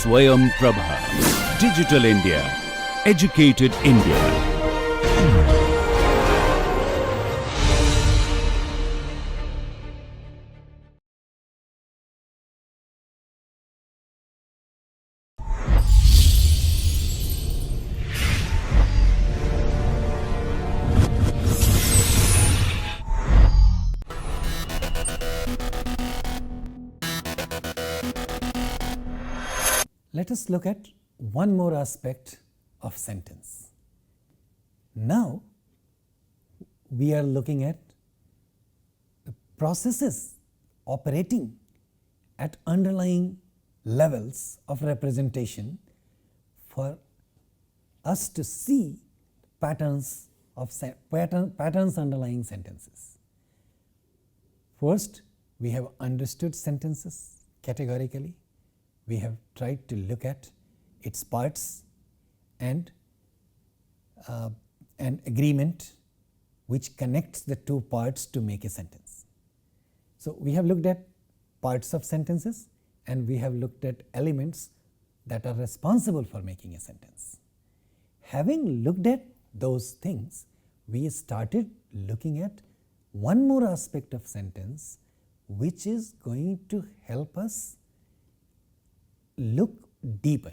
Swayam Prabha. Digital India. Educated India. Let us look at one more aspect of sentence. Now, we are looking at the processes operating at underlying levels of representation for us to see patterns underlying sentences. First, we have understood sentences categorically. We have tried to look at its parts and an agreement which connects the two parts to make a sentence. So, we have looked at parts of sentences and we have looked at elements that are responsible for making a sentence. Having looked at those things, we started looking at one more aspect of sentence which is going to help us look deeper.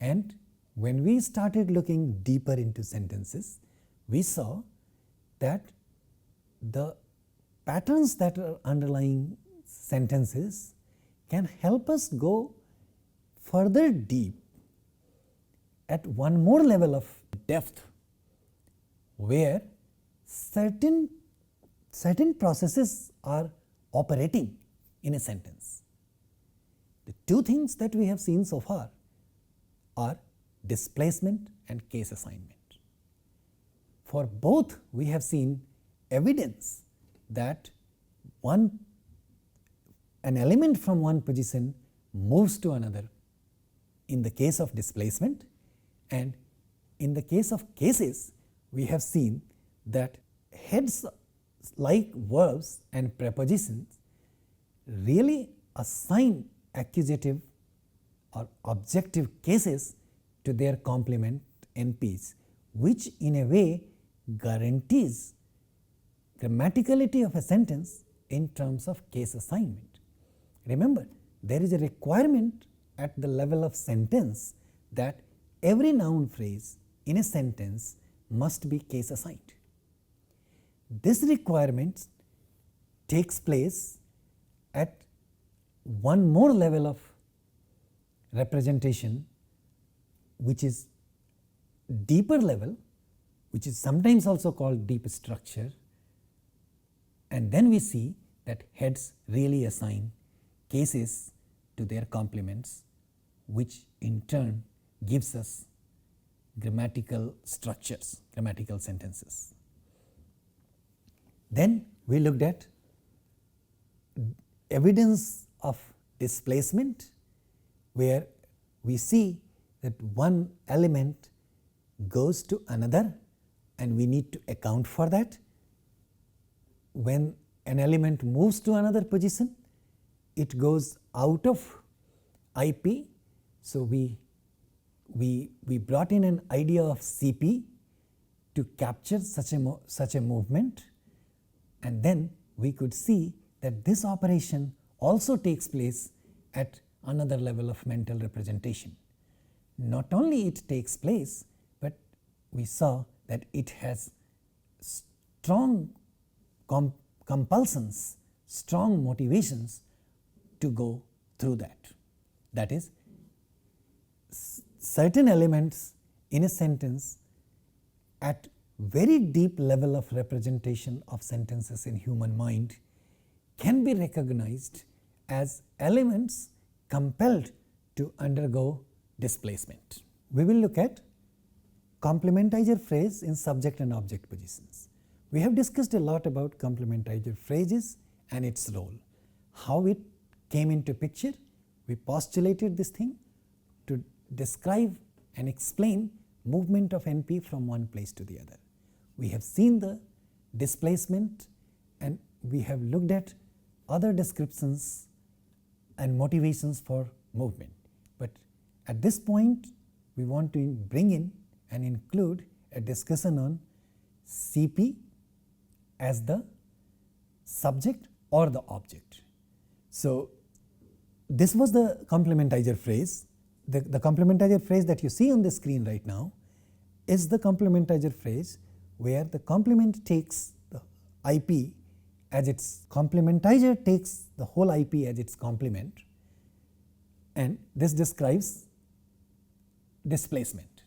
And when we started looking deeper into sentences, we saw that the patterns that are underlying sentences can help us go further deep at one more level of depth, where certain processes are operating in a sentence. The two things that we have seen so far are displacement and case assignment. For both, we have seen evidence that an element from one position moves to another in the case of displacement, and in the case of cases, we have seen that heads like verbs and prepositions really assign accusative or objective cases to their complement NPs, which in a way guarantees grammaticality of a sentence in terms of case assignment. Remember, there is a requirement at the level of sentence that every noun phrase in a sentence must be case assigned. This requirement takes place at one more level of representation, which is deeper level, which is sometimes also called deep structure, and then we see that heads really assign cases to their complements, which in turn gives us grammatical structures, grammatical sentences. Then we looked at evidence of displacement, where we see that one element goes to another and we need to account for that. When an element moves to another position, it goes out of IP. So, we brought in an idea of CP to capture such a movement, and then we could see that this operation also takes place at another level of mental representation. Not only it takes place, but we saw that it has strong compulsions, strong motivations to go through that. That is, certain elements in a sentence at very deep level of representation of sentences in human mind can be recognized as elements compelled to undergo displacement. We will look at complementizer phrase in subject and object positions. We have discussed a lot about complementizer phrases and its role, how it came into picture. We postulated this thing to describe and explain movement of NP from one place to the other. We have seen the displacement and we have looked at other descriptions and motivations for movement. But at this point, we want to bring in and include a discussion on CP as the subject or the object. So this was the complementizer phrase. The complementizer phrase that you see on the screen right now is the complementizer phrase where the complement takes the IP as its complementizer takes the whole IP as its complement, and this describes displacement.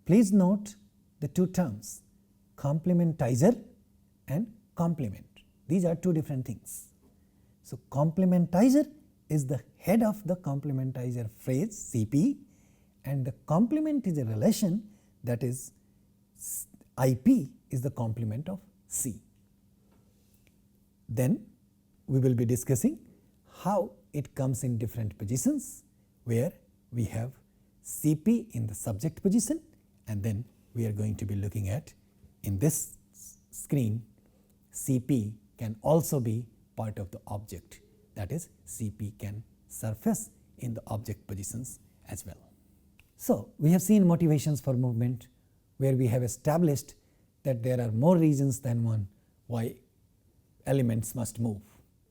Please note the two terms, complementizer and complement. These are two different things. So complementizer is the head of the complementizer phrase CP, and the complement is a relation, that is IP is the complement of C. Then we will be discussing how it comes in different positions, where we have CP in the subject position, and then we are going to be looking at in this screen CP can also be part of the object, that is CP can surface in the object positions as well. So we have seen motivations for movement, where we have established that there are more reasons than one why elements must move.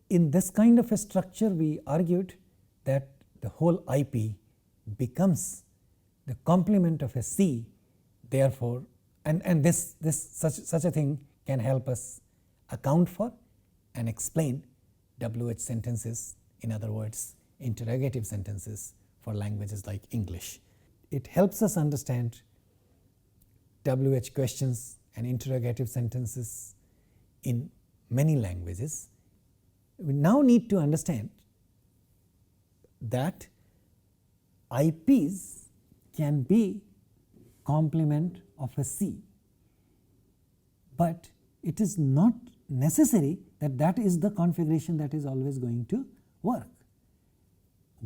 In this kind of a structure, we argued that the whole IP becomes the complement of a C, therefore, and such a thing can help us account for and explain WH sentences, in other words interrogative sentences for languages like English. It helps us understand WH questions and interrogative sentences in many languages. We now need to understand that IPs can be complement of a C, but it is not necessary that that is the configuration that is always going to work.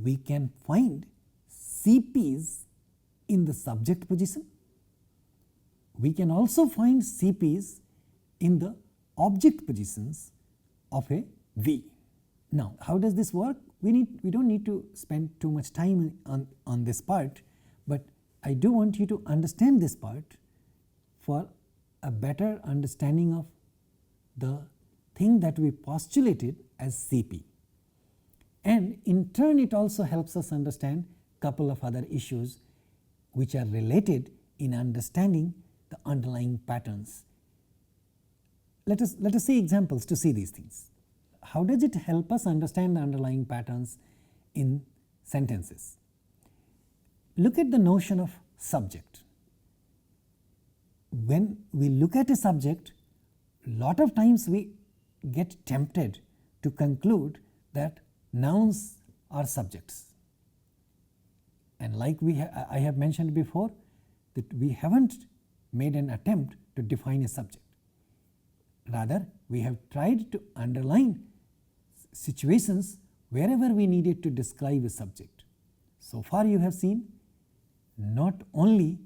We can find CPs in the subject position. We can also find CPs in the object positions of a V. Now, how does this work? We don't need to spend too much time on this part, but I do want you to understand this part for a better understanding of the thing that we postulated as CP. And in turn, it also helps us understand a couple of other issues which are related in understanding the underlying patterns. Let us see examples to see these things. How does it help us understand the underlying patterns in sentences? Look at the notion of subject. When we look at a subject, lot of times we get tempted to conclude that nouns are subjects. And like I have mentioned before, that we haven't made an attempt to define a subject. Rather, we have tried to underline situations wherever we needed to describe a subject. So far you have seen not only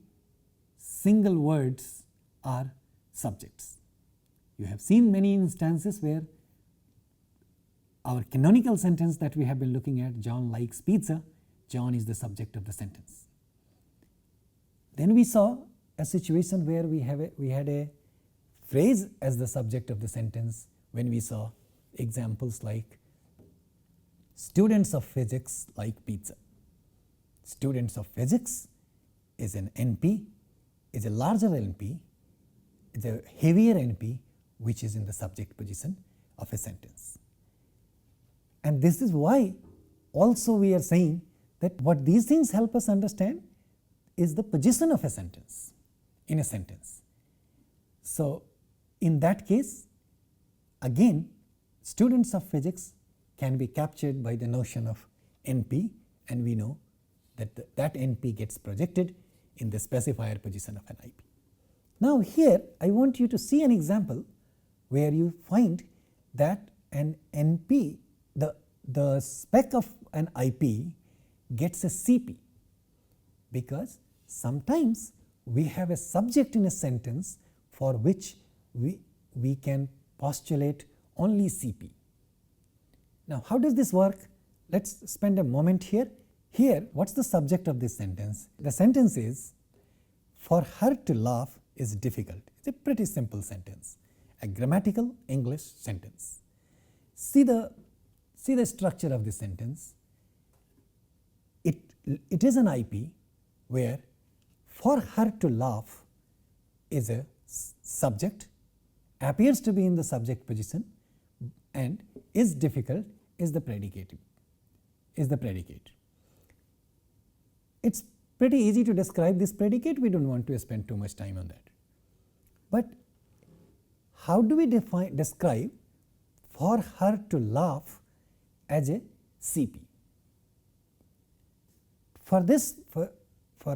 single words are subjects. You have seen many instances where our canonical sentence that we have been looking at, John likes pizza, John is the subject of the sentence. Then we saw a situation where we had a phrase as the subject of the sentence when we saw examples like students of physics like pizza. Students of physics is an NP, is a larger NP, is a heavier NP which is in the subject position of a sentence. And this is why also we are saying that what these things help us understand is the position of a sentence in a sentence. So in that case, again, students of physics can be captured by the notion of NP, and we know that that NP gets projected in the specifier position of an IP. Now here I want you to see an example where you find that an NP, the spec of an IP gets a CP, because sometimes we have a subject in a sentence for which we can postulate only CP. Now how does this work? Let's spend a moment here Here, what's the subject of this sentence? The sentence is, for her to laugh is difficult. It's a pretty simple sentence, a grammatical English sentence. See the structure of this sentence. It is an IP where for her to laugh is a subject, appears to be in the subject position, and is difficult is the predicate. It's pretty easy to describe this predicate. We don't want to spend too much time on that. But how do we describe for her to laugh as a CP? For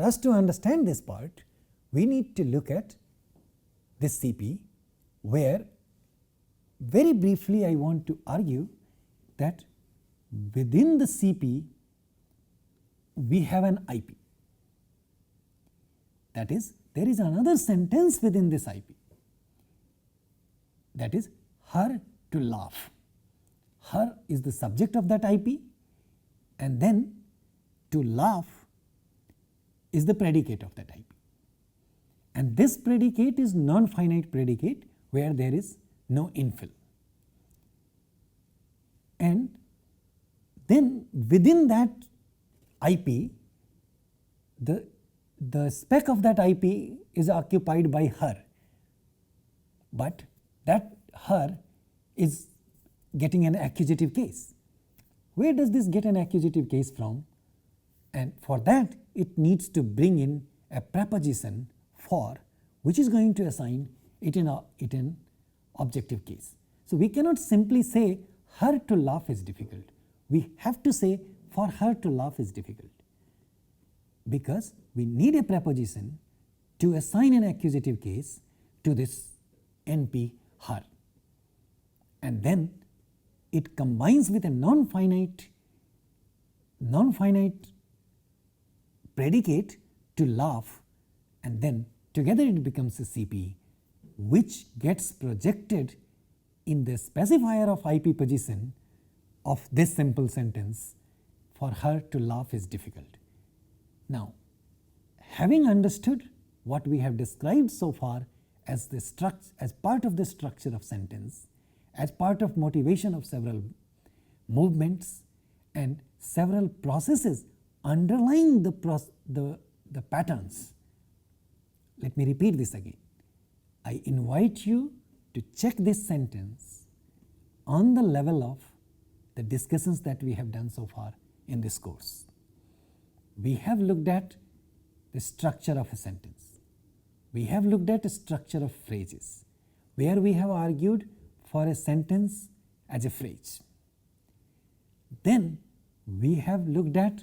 us to understand this part, we need to look at this CP, where very briefly I want to argue that within the CP we have an IP. That is, there is another sentence within this IP, that is her to laugh. Her is the subject of that IP, and then to laugh is the predicate of that IP. And this predicate is non-finite predicate where there is no infill. And then within that IP, the spec of that IP is occupied by her, but that her is getting an accusative case. Where does this get an accusative case from? And for that it needs to bring in a preposition for, which is going to assign it in objective case. So we cannot simply say her to laugh is difficult. We have to say for her to laugh is difficult, because we need a preposition to assign an accusative case to this NP her, and then it combines with a non-finite predicate to laugh, and then together it becomes a CP which gets projected in the specifier of IP position of this simple sentence, for her to laugh is difficult. Now, having understood what we have described so far as part of the structure of sentence, as part of motivation of several movements and several processes underlying the patterns, let me repeat this again. I invite you to check this sentence on the level of the discussions that we have done so far in this course. We have looked at the structure of a sentence. We have looked at a structure of phrases, where we have argued for a sentence as a phrase. Then we have looked at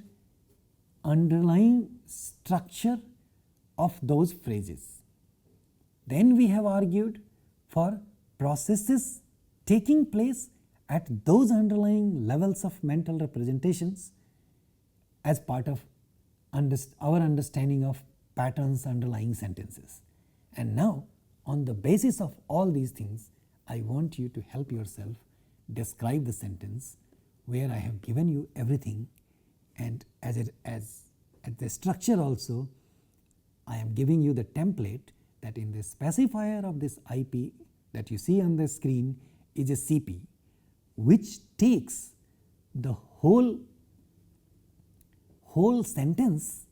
underlying structure of those phrases. Then we have argued for processes taking place at those underlying levels of mental representations as part of our understanding of patterns underlying sentences. And now, on the basis of all these things, I want you to help yourself describe the sentence where I have given you everything, and as the structure also, I am giving you the template that in the specifier of this IP that you see on the screen is a CP, which takes the whole sentence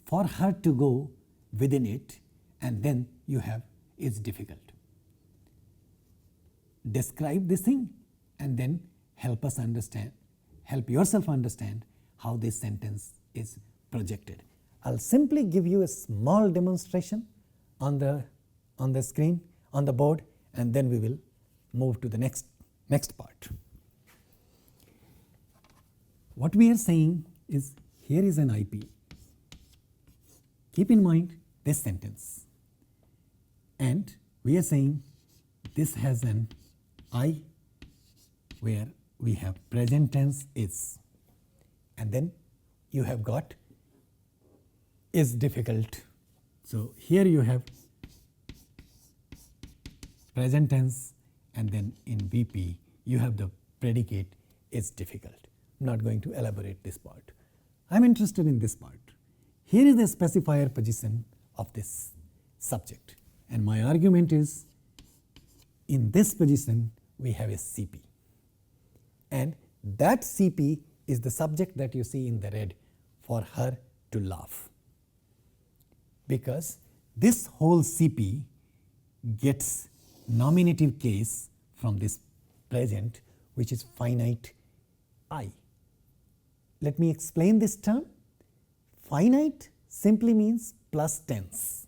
for her to go within it, and then you have is difficult. Describe this thing and then help yourself understand how this sentence is projected. I'll simply give you a small demonstration on the screen, on the board, and then we will move to the next part. What we are saying is, here is an IP. Keep in mind this sentence, and we are saying this has an I where we have present tense is, and then you have got is difficult. So here you have present tense, and then in VP you have the predicate is difficult. I'm not going to elaborate this part. I am interested in this part. Here is the specifier position of this subject, and my argument is in this position we have a CP, and that CP is the subject that you see in the red for her to laugh, because this whole CP gets nominative case from this present, which is finite I. Let me explain this term. Finite simply means plus tense.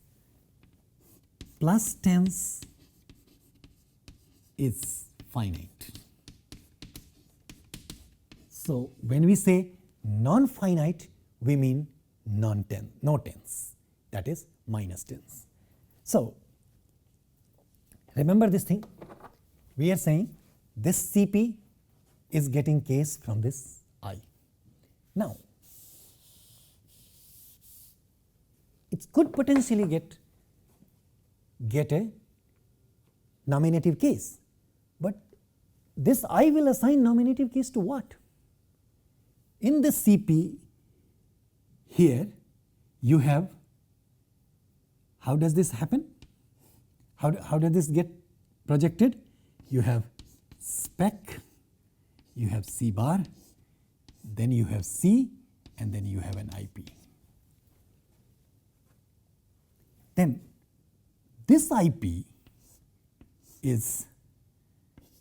Plus tense is finite. So when we say non-finite, we mean no tense, that is minus tense. So remember this thing, we are saying this CP is getting case from this I. Now it could potentially get a nominative case, but this I will assign nominative case to what? In the CP here you have, how does this happen? How does this get projected? You have spec, you have C bar, then you have C, and then you have an IP. Then this IP is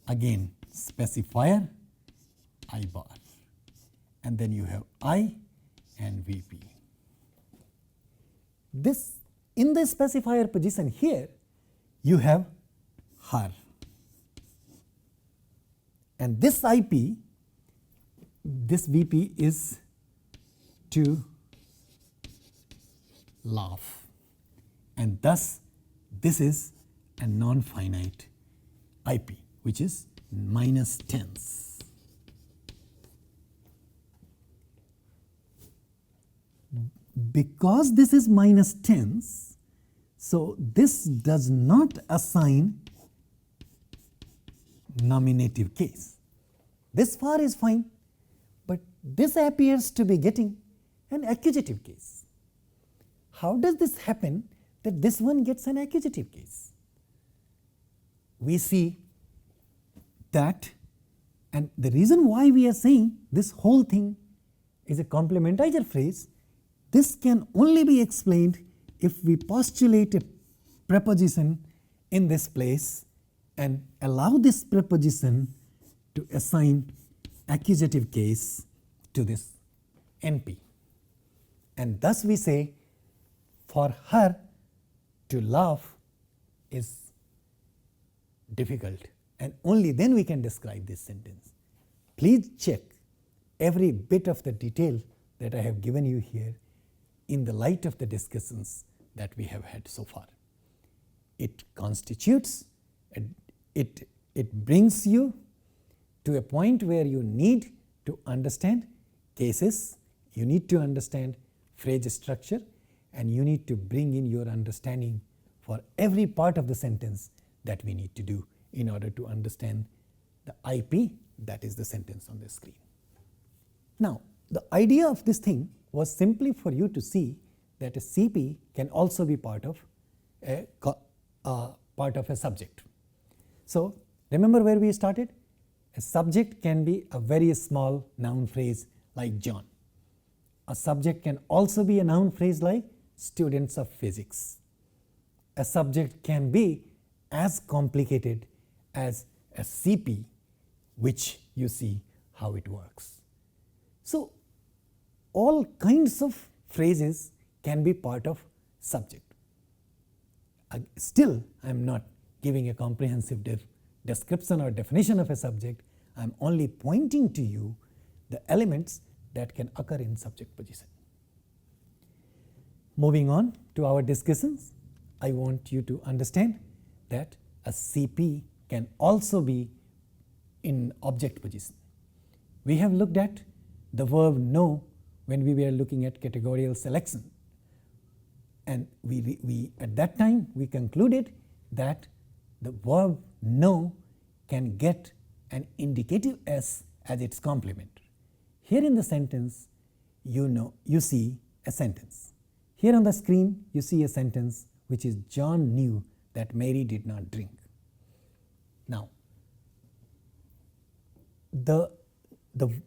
again specifier I bar, and then you have I and VP. This in the specifier position here you have her, and this IP, this VP is to laugh, and thus this is a non-finite IP, which is minus tense. Because this is minus tense, so this does not assign nominative case. This far is fine, but this appears to be getting an accusative case. How does this happen that this one gets an accusative case? We see that, and the reason why we are saying this whole thing is a complementizer phrase, this can only be explained if we postulate a preposition in this place and allow this preposition to assign accusative case to this NP. And thus we say for her to laugh is difficult, and only then we can describe this sentence. Please check every bit of the detail that I have given you here in the light of the discussions that we have had so far. It constitutes, it brings you to a point where you need to understand cases, you need to understand phrase structure, and you need to bring in your understanding for every part of the sentence that we need to do in order to understand the IP, that is the sentence on the screen. Now, the idea of this thing was simply for you to see that a CP can also be part of a subject. So remember where we started? A subject can be a very small noun phrase like John. A subject can also be a noun phrase like students of physics. A subject can be as complicated as a CP, which you see how it works. So all kinds of phrases can be part of subject. Still, I am not giving a comprehensive description or definition of a subject. I am only pointing to you the elements that can occur in subject position. Moving on to our discussions, I want you to understand that a CP can also be in object position. We have looked at the verb know when we were looking at categorical selection, and we at that time we concluded that the verb know can get an indicative S as its complement. Here in the sentence you see a sentence. Here on the screen you see a sentence which is John knew that Mary did not drink. Now the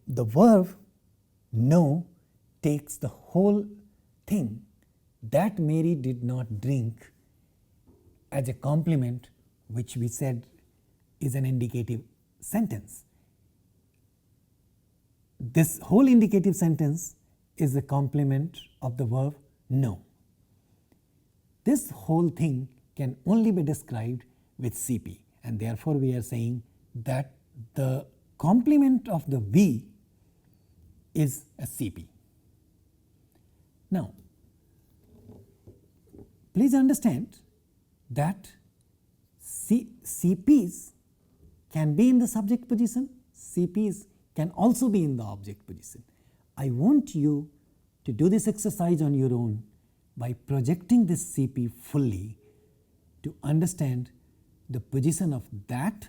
verb know takes the whole thing that Mary did not drink as a complement, which we said is an indicative sentence. This whole indicative sentence is a complement of the verb know. This whole thing can only be described with CP, and therefore we are saying that the complement of the V is a CP. Now, please understand that CPs can be in the subject position, CPs can also be in the object position. I want you to do this exercise on your own by projecting this CP fully to understand the position of that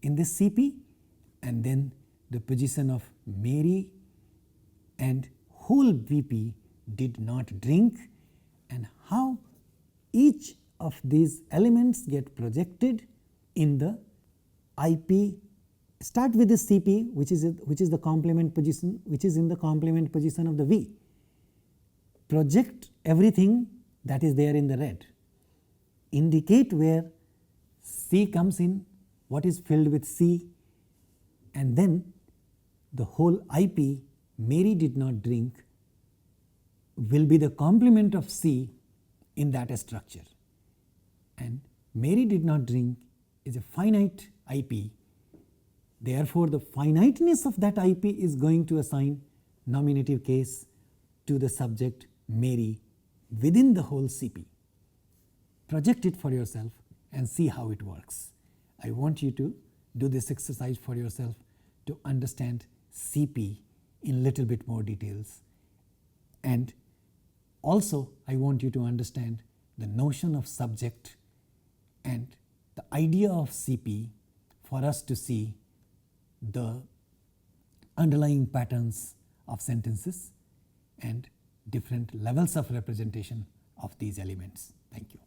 in this CP and then the position of Mary and whole VP did not drink, and how each of these elements get projected in the IP. Start with the CP, which is the complement position, which is in the complement position of the V. Project everything that is there in the red. Indicate where C comes in, what is filled with C, and then the whole IP Mary did not drink will be the complement of C in that structure. And Mary did not drink is a finite IP. Therefore, the finiteness of that IP is going to assign nominative case to the subject Mary within the whole CP. Project it for yourself and see how it works. I want you to do this exercise for yourself to understand CP in little bit more details, and also I want you to understand the notion of subject and the idea of CP for us to see the underlying patterns of sentences and different levels of representation of these elements. Thank you.